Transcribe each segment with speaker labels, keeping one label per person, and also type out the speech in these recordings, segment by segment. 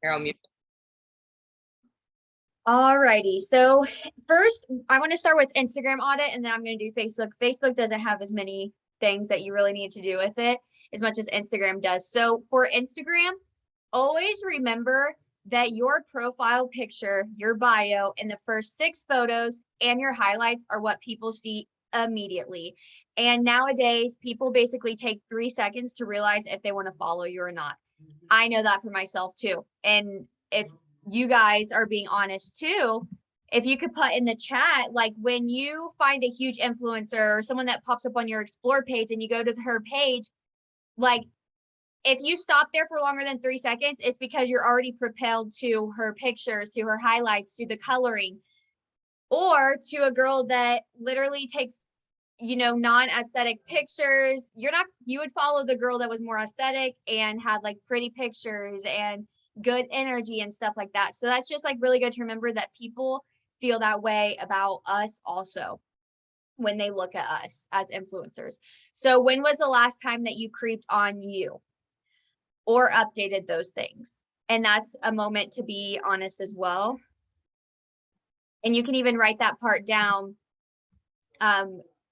Speaker 1: Here, I'll mute.
Speaker 2: Alrighty, so first I want to start with Instagram audit and then I'm going to do Facebook. Facebook doesn't have as many things that you really need to do with it as much as Instagram does. So for Instagram, always remember that your profile picture, your bio, and the first 6 photos and your highlights are what people see immediately. And nowadays, people basically take 3 seconds to realize if they want to follow you or not. I know that for myself too. And if you guys are being honest too, if you could put in the chat, like when you find a huge influencer or someone that pops up on your explore page and you go to her page, like if you stop there for longer than 3 seconds, it's because you're already propelled to her pictures, to her highlights, to the coloring, or to a girl that literally takes, non-aesthetic pictures. You would follow the girl that was more aesthetic and had like pretty pictures and good energy and stuff like that. So that's just like really good to remember that people feel that way about us also when they look at us as influencers. So when was the last time that you creeped on you or updated those things? And that's a moment to be honest as well. And you can even write that part down.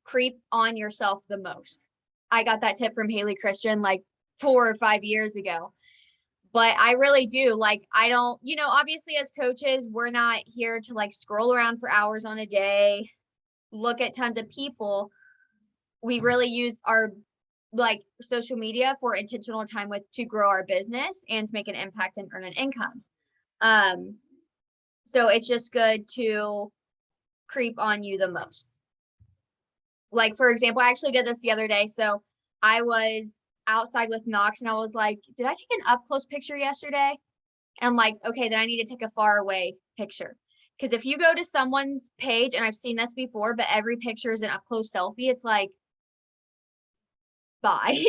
Speaker 2: Creep on yourself the most. I got that tip from Haley Christian like 4 or 5 years ago. But I really do. Like, I don't, obviously as coaches, we're not here to like scroll around for hours on a day, look at tons of people. We really use our like social media for intentional time with to grow our business and to make an impact and earn an income. So it's just good to creep on you the most. Like, for example, I actually did this the other day. So I was outside with Knox and I was like, did I take an up close picture yesterday? And I'm like, okay, then I need to take a far away picture. Because if you go to someone's page, and I've seen this before, but every picture is an up close selfie, it's like, bye.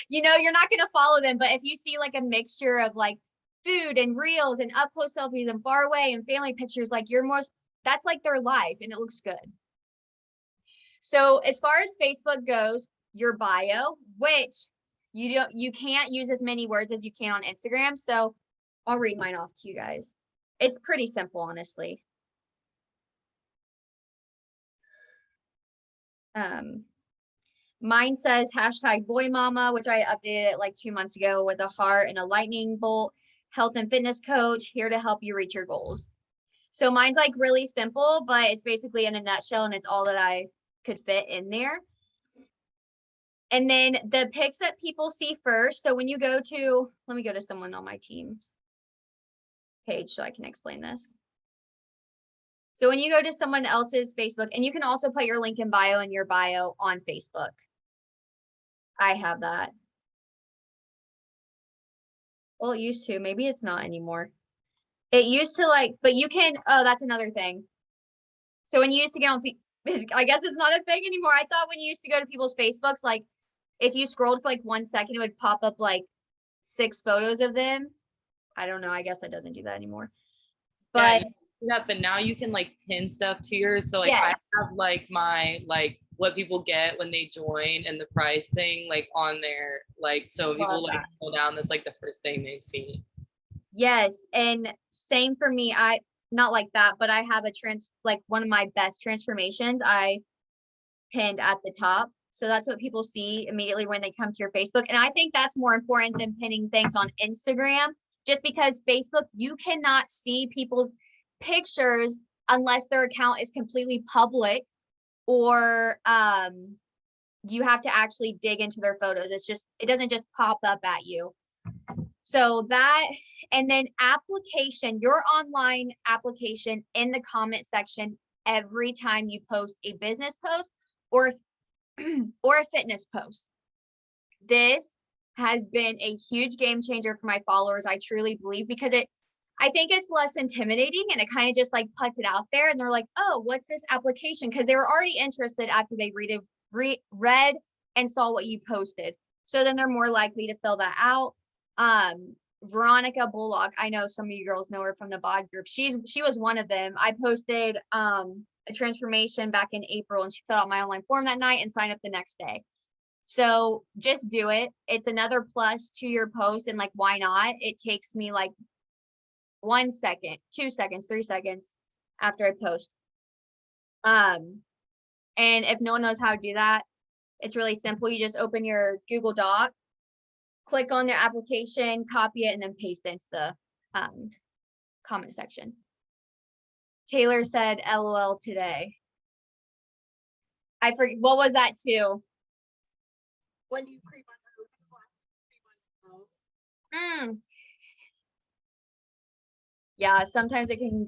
Speaker 2: You're not going to follow them. But if you see like a mixture of like food and reels and up close selfies and far away and family pictures, like that's like their life and it looks good. So as far as Facebook goes, your bio, which you can't use as many words as you can on Instagram. So I'll read mine off to you guys. It's pretty simple, honestly. Mine says #boymama, which I updated it like 2 months ago with a heart and a lightning bolt. Health and fitness coach, here to help you reach your goals. So mine's like really simple, but it's basically in a nutshell and it's all that I could fit in there. And then the pics that people see first. So when you go to, let me go to someone on my team's page so I can explain this. So when you go to someone else's Facebook, and you can also put your link in bio and your bio on Facebook. I have that. Well, it used to, maybe it's not anymore. It used to like, but you can, oh, that's another thing. So when you used to get on, I guess it's not a thing anymore. I thought when you used to go to people's Facebooks, like if you scrolled for like 1 second, it would pop up like 6 photos of them. I don't know. I guess that doesn't do that anymore. But
Speaker 1: yeah, but now you can like pin stuff to yours. So like
Speaker 2: yes.
Speaker 1: I have like my like what people get when they join and the price thing like on there. Like so people like go down, that's like the first thing they see.
Speaker 2: Yes. And same for me. I not like that, but I have like one of my best transformations I pinned at the top. So that's what people see immediately when they come to your Facebook. And I think that's more important than pinning things on Instagram, just because Facebook, you cannot see people's pictures unless their account is completely public, or you have to actually dig into their photos. It doesn't just pop up at you. So that, and then application, your online application in the comment section every time you post a business post or a fitness post. This has been a huge game changer for my followers. I truly believe, because I think it's less intimidating and it kind of just like puts it out there and they're like, oh, what's this application? Because they were already interested after they read and saw what you posted. So then they're more likely to fill that out. Veronica Bullock, I know some of you girls know her from the bod group. She was one of them. I posted a transformation back in April and she filled out my online form that night and signed up the next day. So just do it. It's another plus to your post, and like, why not? It takes me like 1 second, 2 seconds, 3 seconds after I post. And if no one knows how to do that, it's really simple. You just open your Google Doc, click on the application, copy it, and then paste it into the comment section. Taylor said, LOL today. I forget, what was that too?
Speaker 3: When do you creep on her?
Speaker 2: Yeah, sometimes it can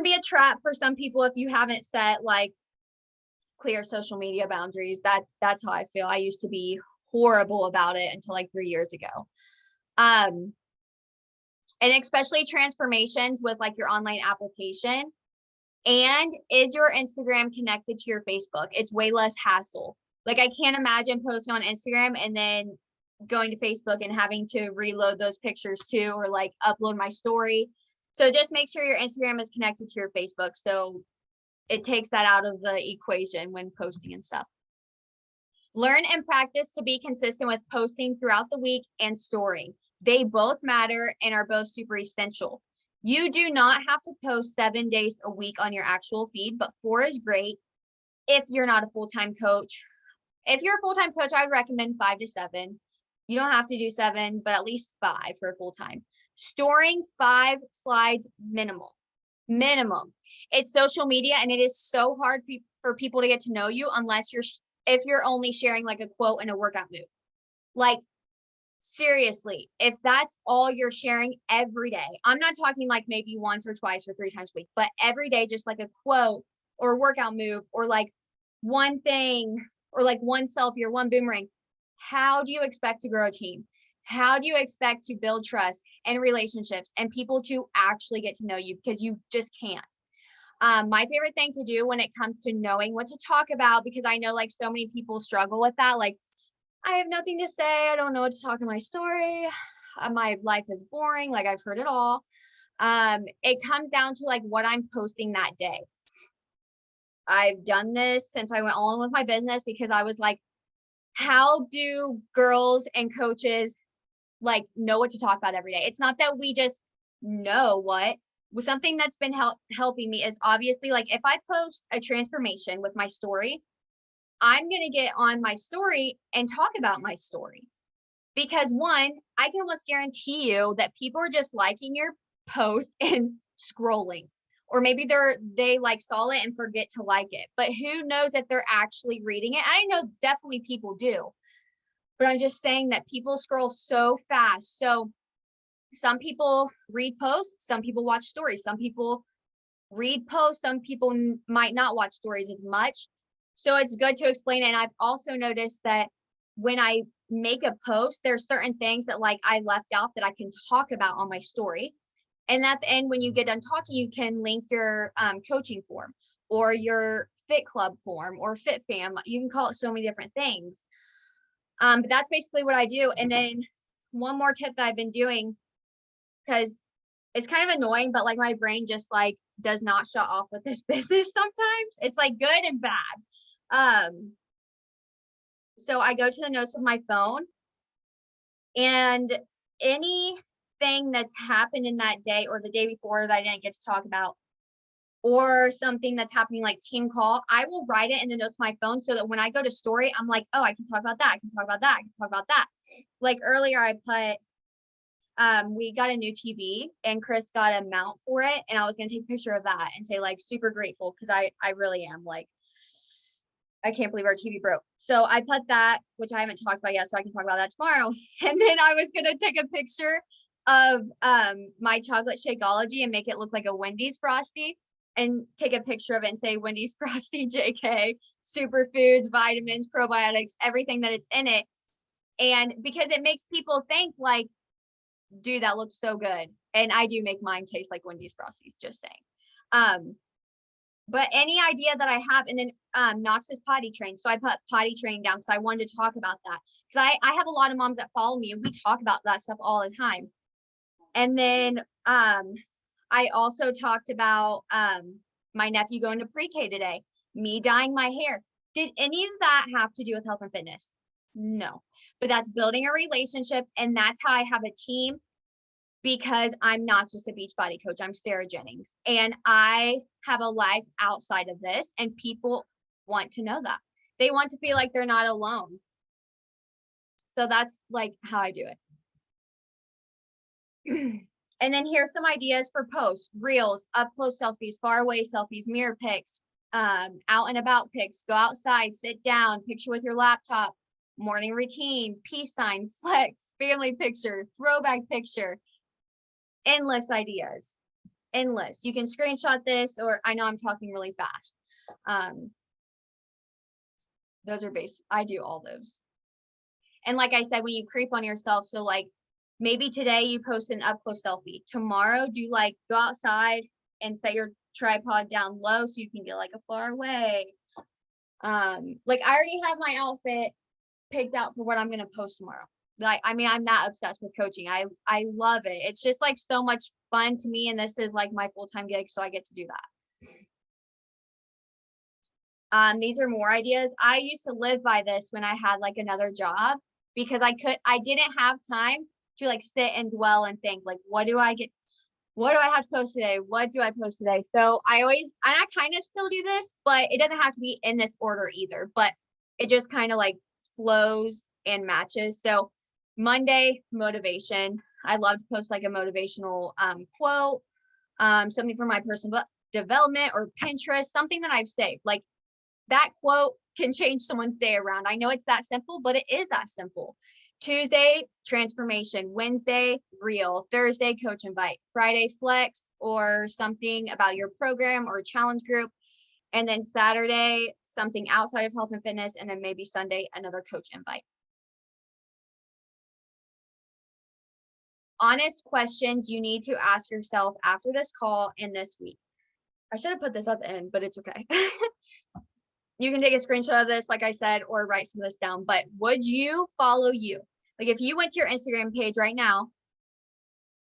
Speaker 2: be a trap for some people if you haven't set like clear social media boundaries. That's how I feel. I used to be horrible about it until like 3 years ago. And especially transformations with like your online application. And is your Instagram connected to your Facebook? It's way less hassle. Like I can't imagine posting on Instagram and then going to Facebook and having to reload those pictures too, or like upload my story. So just make sure your Instagram is connected to your Facebook. So it takes that out of the equation when posting and stuff. Learn and practice to be consistent with posting throughout the week and storing. They both matter and are both super essential. You do not have to post 7 days a week on your actual feed, but 4 is great if you're not a full-time coach. If you're a full-time coach, I would recommend 5 to 7. You don't have to do 7, but at least 5 for a full-time. Storing 5 slides minimum. It's social media and it is so hard for people to get to know you if you're only sharing like a quote and a workout move. Like seriously, if that's all you're sharing every day, I'm not talking like maybe once or twice or 3 times a week, but every day, just like a quote or a workout move or like one thing or like one selfie or one boomerang, how do you expect to grow a team? How do you expect to build trust and relationships and people to actually get to know you? Because you just can't. My favorite thing to do when it comes to knowing what to talk about, because I know like so many people struggle with that. Like, I have nothing to say. I don't know what to talk in my story. My life is boring. Like I've heard it all. It comes down to like what I'm posting that day. I've done this since I went all in with my business because I was like, how do girls and coaches like know what to talk about every day? It's not that we just know what. Something that's been helping me is obviously like if I post a transformation with my story, I'm going to get on my story and talk about my story. Because one, I can almost guarantee you that people are just liking your post and scrolling. Or maybe they like saw it and forget to like it. But who knows if they're actually reading it? I know definitely people do. But I'm just saying that people scroll so fast. So some people read posts, some people watch stories, some people read posts, some people might not watch stories as much. So it's good to explain it. And I've also noticed that when I make a post, there's certain things that like I left out that I can talk about on my story. And at the end, when you get done talking, you can link your coaching form or your Fit Club form or Fit Fam. You can call it so many different things. But that's basically what I do. And then one more tip that I've been doing, because it's kind of annoying, but like my brain just like does not shut off with this business sometimes. It's like good and bad. So I go to the notes of my phone and anything that's happened in that day or the day before that I didn't get to talk about, or something that's happening like team call, I will write it in the notes of my phone so that when I go to story, I'm like, oh, I can talk about that. I can talk about that. I can talk about that. Like earlier I put, we got a new TV and Chris got a mount for it. And I was going to take a picture of that and say like, super grateful. Cause I really am like, I can't believe our TV broke. So I put that, which I haven't talked about yet. So I can talk about that tomorrow. And then I was going to take a picture of, my chocolate Shakeology and make it look like a Wendy's Frosty and take a picture of it and say Wendy's Frosty JK, superfoods, vitamins, probiotics, everything that it's in it. And because it makes people think like, dude, that looks so good. And I do make mine taste like Wendy's Frosties, just saying. But any idea that I have, and then Knox is potty trained. So I put potty training down because I wanted to talk about that. Because I have a lot of moms that follow me and we talk about that stuff all the time. And then I also talked about my nephew going to pre-K today, me dyeing my hair. Did any of that have to do with health and fitness? No, but that's building a relationship. And that's how I have a team because I'm not just a Beachbody coach. I'm Sarah Jennings, and I have a life outside of this, and people want to know that. They want to feel like they're not alone. So that's like how I do it. And then here's some ideas for posts: reels, up close selfies, far away selfies, mirror pics, out and about pics, go outside, sit down, picture with your laptop, morning routine, peace sign, flex, family picture, throwback picture. Endless ideas, endless. You can screenshot this, or I know I'm talking really fast. Those are basic. I do all those. And like I said, when you creep on yourself, so like maybe today you post an up close selfie. Tomorrow, do like go outside and set your tripod down low so you can get like a far away. Like I already have my outfit picked out for what I'm gonna post tomorrow. Like, I mean, I'm that obsessed with coaching. I love it. It's just like so much fun to me, and this is like my full-time gig, so I get to do that. These are more ideas. I used to live by this when I had like another job, because I didn't have time to like sit and dwell and think like, what do I have to post today? What do I post today? So and I kind of still do this, but it doesn't have to be in this order either, but it just kind of like flows and matches. So Monday, motivation. I love to post like a motivational quote, something from my personal development or Pinterest, something that I've saved. Like that quote can change someone's day around. I know it's that simple, but it is that simple. Tuesday, transformation. Wednesday, reel. Thursday, coach invite. Friday, flex or something about your program or challenge group. And then Saturday, something outside of health and fitness. And then maybe Sunday, another coach invite. Honest questions you need to ask yourself after this call and this week. I should have put this at the end, but it's okay. You can take a screenshot of this, like I said, or write some of this down, but would you follow you? Like if you went to your Instagram page right now,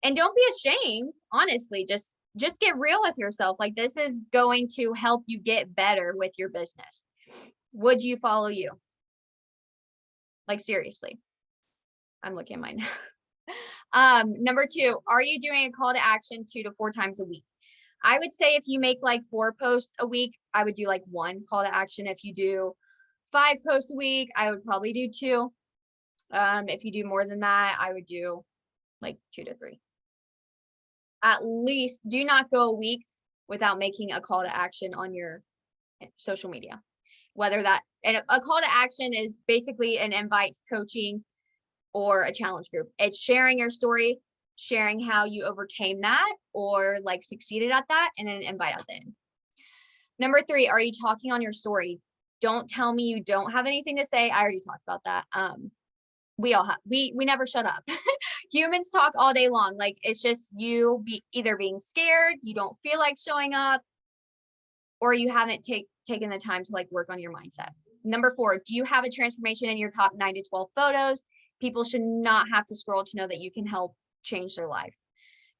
Speaker 2: and don't be ashamed, honestly, just get real with yourself. Like this is going to help you get better with your business. Would you follow you? Like seriously, I'm looking at mine. Number 2, are you doing a call to action 2 to 4 times a week? I would say if you make like 4 posts a week, I would do like 1 call to action. If you do 5 posts a week, I would probably do 2. If you do more than that, I would do like 2 to 3. At least do not go a week without making a call to action on your social media. Whether that, and a call to action is basically an invite to coaching or a challenge group. It's sharing your story, sharing how you overcame that or like succeeded at that, and then an invite at the end. Number 3, are you talking on your story? Don't tell me you don't have anything to say. I already talked about that. We all have, we never shut up. Humans talk all day long. Like it's just you either being scared, you don't feel like showing up, or you haven't taken the time to like work on your mindset. Number 4, do you have a transformation in your top 9 to 12 photos? People should not have to scroll to know that you can help change their life.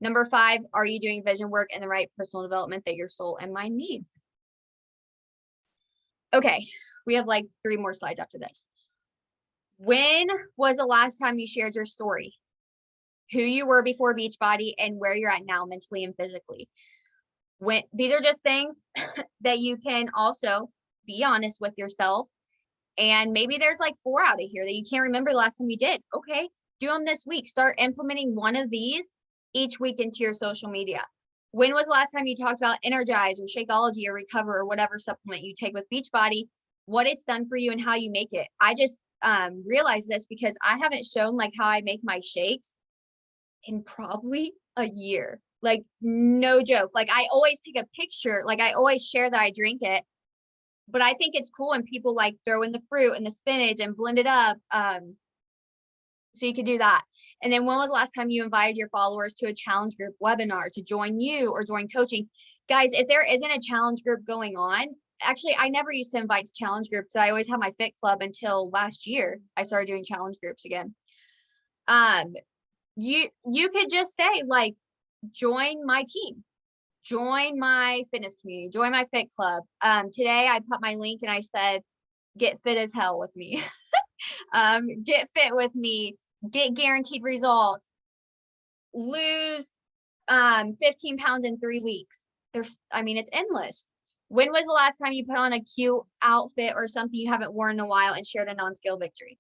Speaker 2: Number 5, are you doing vision work and the right personal development that your soul and mind needs? Okay, we have like 3 more slides after this. When was the last time you shared your story? Who you were before Beachbody and where you're at now mentally and physically. When these are just things that you can also be honest with yourself. And maybe there's like 4 out of here that you can't remember the last time you did. Okay, do them this week. Start implementing one of these each week into your social media. When was the last time you talked about Energize or Shakeology or Recover or whatever supplement you take with Beachbody, what it's done for you and how you make it? I just realized this because I haven't shown like how I make my shakes in probably a year. Like no joke. Like I always take a picture, like I always share that I drink it. But I think it's cool when people like throw in the fruit and the spinach and blend it up. So you could do that. And then when was the last time you invited your followers to a challenge group webinar to join you or join coaching? Guys, if there isn't a challenge group going on, actually, I never used to invite to challenge groups. I always had my fit club until last year. I started doing challenge groups again. You could just say like, join my team. Join my fitness community, join my fit club. Today I put my link and I said, get fit as hell with me. Get fit with me, get guaranteed results. lose 15 pounds in 3 weeks. I mean, it's endless. When was the last time you put on a cute outfit or something you haven't worn in a while and shared a non-scale victory?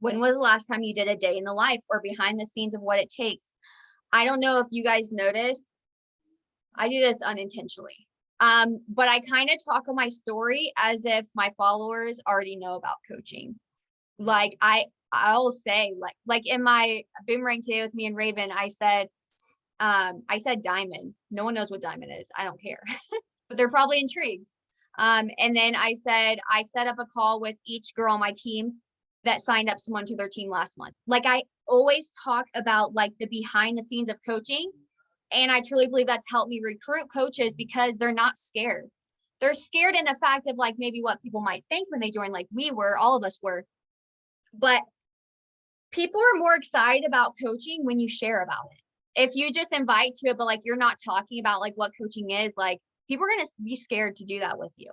Speaker 2: When was the last time you did a day in the life or behind the scenes of what it takes? I don't know if you guys noticed, I do this unintentionally. But I kind of talk on my story as if my followers already know about coaching. Like I'll say like in my boomerang today with me and Raven, I said diamond. No one knows what diamond is. I don't care, but they're probably intrigued. And then I said, I set up a call with each girl on my team that signed up someone to their team last month. Like I always talk about like the behind the scenes of coaching. And I truly believe that's helped me recruit coaches because they're not scared. They're scared in the fact of like maybe what people might think when they join, like we were, all of us were. But people are more excited about coaching when you share about it. If you just invite to it, but like you're not talking about like what coaching is, like people are going to be scared to do that with you.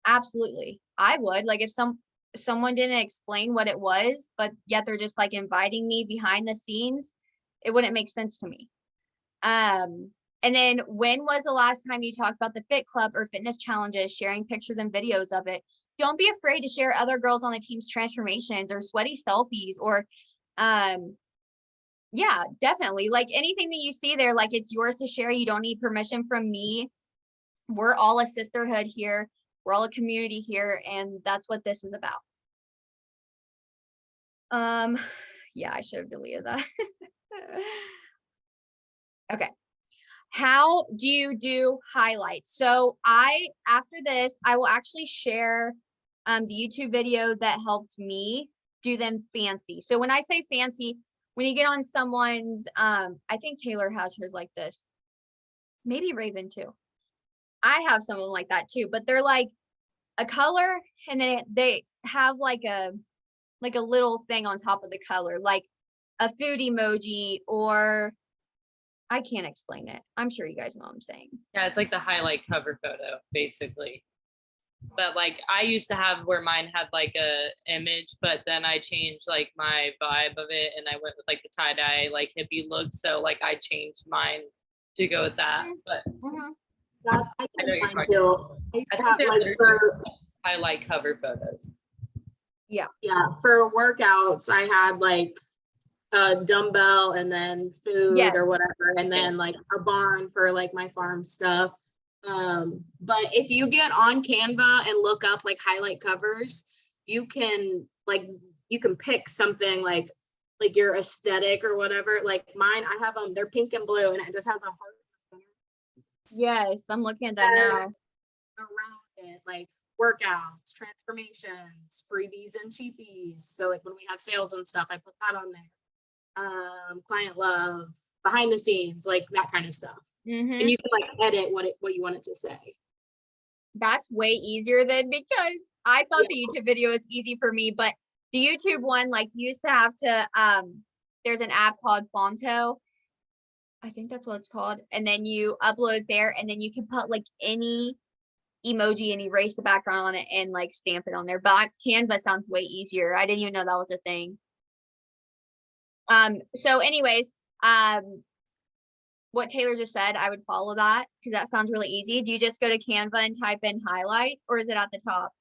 Speaker 2: Absolutely. I would, like if someone didn't explain what it was, but yet they're just like inviting me behind the scenes, it wouldn't make sense to me. And then when was the last time you talked about the fit club or fitness challenges, sharing pictures and videos of it? Don't be afraid to share other girls on the team's transformations or sweaty selfies or, yeah, definitely. Like anything that you see there, like it's yours to share. You don't need permission from me. We're all a sisterhood here. We're all a community here. And that's what this is about. Yeah, I should have deleted that. Okay. How do you do highlights? So after this, I will actually share the YouTube video that helped me do them fancy. So when I say fancy, when you get on someone's, I think Taylor has hers like this, maybe Raven too. I have someone like that too, but they're like a color and then they have like a little thing on top of the color, like a food emoji, or I can't explain it. I'm sure you guys know what I'm saying.
Speaker 1: Yeah, it's like the highlight cover photo, basically. But like I used to have where mine had like a image, but then I changed like my vibe of it and I went with like the tie-dye like hippie look. So like I changed mine to go with that. But
Speaker 3: That's I
Speaker 1: I know
Speaker 3: think
Speaker 1: you're
Speaker 3: mine too. I used to have like for
Speaker 1: highlight cover photos.
Speaker 3: yeah, for workouts, I had like a dumbbell and then food or whatever, and then like a barn for like my farm stuff. But if you get on Canva and look up like highlight covers, you can pick something like your aesthetic or whatever. Like mine, I have them, they're pink and blue and it just has a heart.
Speaker 2: Yes, I'm looking at that now.
Speaker 3: Around it, like workouts, transformations, freebies and cheapies. So like when we have sales and stuff, I put that on there. Client love, behind the scenes, like that kind of stuff. And you can like edit what you want it to say.
Speaker 2: That's way easier than, because I thought the YouTube video was easy for me, but the YouTube one, like you used to have to, there's an app called Fonto. I think that's what it's called. And then you upload there and then you can put like any emoji and erase the background on it and like stamp it on there. But Canva sounds way easier. I didn't even know that was a thing. So anyways, what Taylor just said, I would follow that because that sounds really easy. Do you just go to Canva and type in highlight, or is it at the top?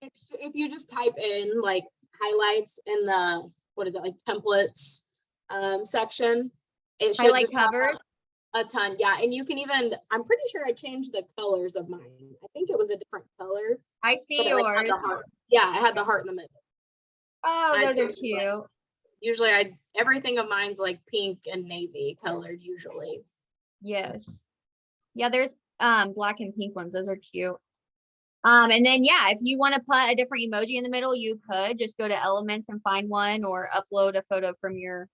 Speaker 3: If you just type in like highlights in the, what is it, like templates section, it should
Speaker 2: Highlight
Speaker 3: just
Speaker 2: covers
Speaker 3: a ton. Yeah, and you can even, I'm pretty sure I changed the colors of mine. I think it was a different color.
Speaker 2: I see yours.
Speaker 3: Yeah, I had the heart in the middle.
Speaker 2: Oh, those are cute.
Speaker 3: Usually everything of mine's like pink and navy colored usually.
Speaker 2: Yes. Yeah, there's black and pink ones. Those are cute. And then yeah, if you want to put a different emoji in the middle, you could just go to elements and find one or upload a photo from your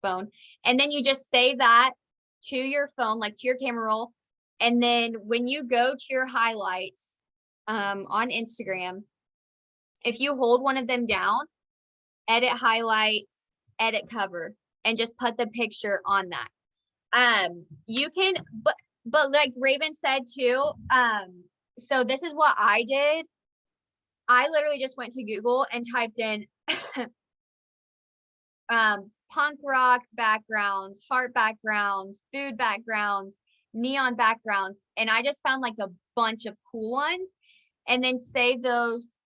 Speaker 2: phone. And then you just save that to your phone, like to your camera roll. And then when you go to your highlights on Instagram, if you hold one of them down, edit highlight, edit cover, and just put the picture on that. You can, but like Raven said too, so this is what I did. I literally just went to Google and typed in punk rock backgrounds, heart backgrounds, food backgrounds, neon backgrounds. And I just found like a bunch of cool ones and then save those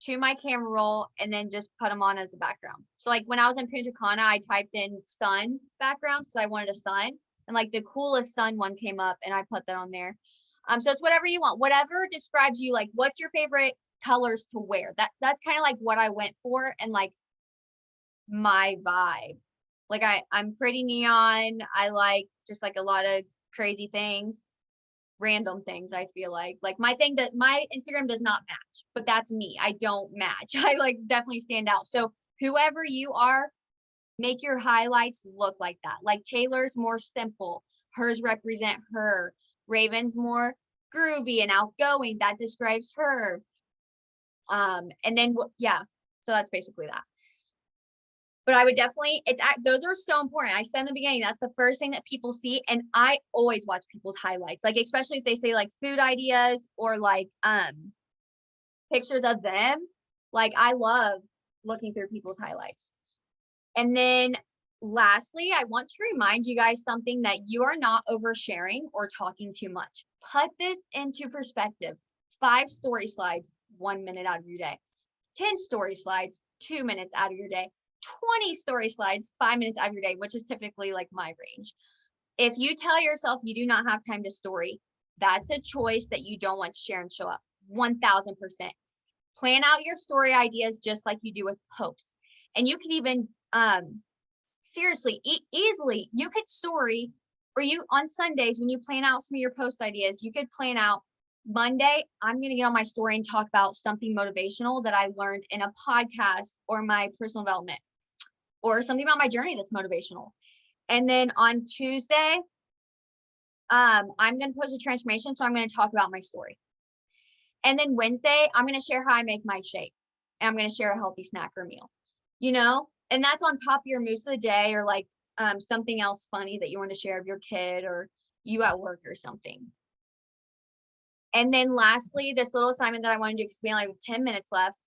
Speaker 2: to my camera roll and then just put them on as a background. So like when I was in Punta Cana, I typed in sun backgrounds because I wanted a sun, and like the coolest sun one came up and I put that on there. So it's whatever you want, whatever describes you, like what's your favorite colors to wear. That's kind of like what I went for and like my vibe. Like I'm pretty neon. I like just like a lot of crazy things, random things. I feel like my thing that my Instagram does not match, but that's me. I don't match. I like definitely stand out. So whoever you are, make your highlights look like that. Like Taylor's more simple. Hers represent her. Raven's more groovy and outgoing. That describes her. And then yeah, so that's basically that. But I would definitely, those are so important. I said in the beginning, that's the first thing that people see. And I always watch people's highlights, like, especially if they say like food ideas or like, pictures of them. Like I love looking through people's highlights. And then lastly, I want to remind you guys something, that you are not oversharing or talking too much. Put this into perspective. 5 story slides, 1 minute out of your day. 10 story slides, 2 minutes out of your day. 20 story slides, 5 minutes out of your day, which is typically like my range. If you tell yourself you do not have time to story, that's a choice that you don't want to share and show up. 1000%. Plan out your story ideas just like you do with posts. And you could even, seriously, easily, you could story, or you on Sundays when you plan out some of your post ideas, you could plan out Monday, I'm going to get on my story and talk about something motivational that I learned in a podcast or my personal development, or something about my journey that's motivational. And then on Tuesday, I'm going to post a transformation. So I'm going to talk about my story. And then Wednesday, I'm going to share how I make my shake. And I'm going to share a healthy snack or meal, and that's on top of your moves of the day, or like something else funny that you want to share of your kid or you at work or something. And then lastly, this little assignment that I wanted to expand, like with 10 minutes left,